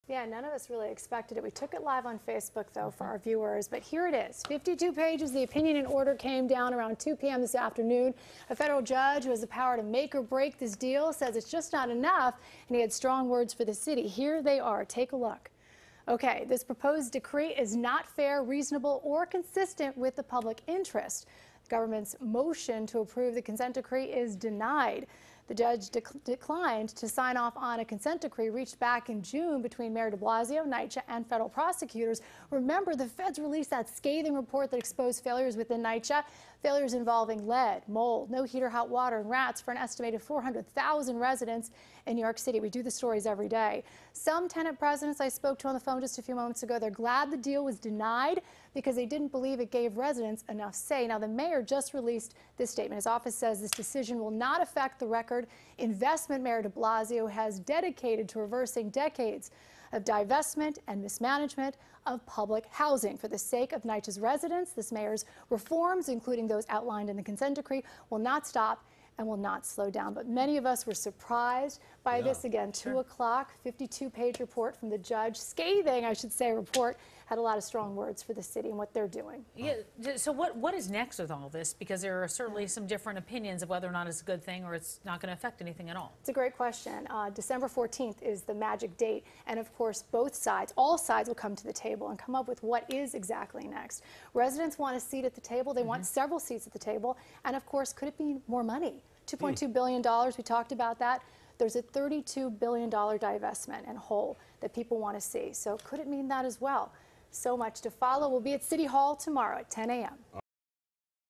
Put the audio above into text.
Yeah, none of us really expected it. We took it live on Facebook, though, for our viewers. But here it is, 52 pages. The opinion and order came down around 2 p.m. this afternoon. A federal judge who has the power to make or break this deal says it's just not enough, and he had strong words for the city. Here they are. Take a look. Okay, this proposed decree is not fair, reasonable, or consistent with the public interest. The government's motion to approve the consent decree is denied. The judge declined to sign off on a consent decree reached back in June between Mayor de Blasio, NYCHA, and federal prosecutors. Remember, the feds released that scathing report that exposed failures within NYCHA, failures involving lead, mold, no heater, hot water, and rats for an estimated 400,000 residents in New York City. We do the stories every day. Some tenant presidents I spoke to on the phone just a few moments ago, they're glad the deal was denied because they didn't believe it gave residents enough say. Now, the mayor just released this statement. His office says this decision will not affect the record investment Mayor de Blasio has dedicated to reversing decades of divestment and mismanagement of public housing. For the sake of NYCHA's residents, this mayor's reforms, including those outlined in the consent decree, will not stop and will not slow down. But many of us were surprised by this. Again, 2 o'clock, 52-page report from the judge, scathing, I should say, report, had a lot of strong words for the city and what they're doing. Yeah. So what is next with all this? Because there are certainly some different opinions of whether or not it's a good thing or it's not going to affect anything at all. It's a great question. December 14th is the magic date. And of course, both sides, all sides will come to the table and come up with what is exactly next. Residents want a seat at the table. They want several seats at the table. And of course, could it be more money? $2.2 billion, we talked about that. There's a $32 billion divestment and hole that people want to see. So could it mean that as well? So much to follow. We'll be at City Hall tomorrow at 10 a.m.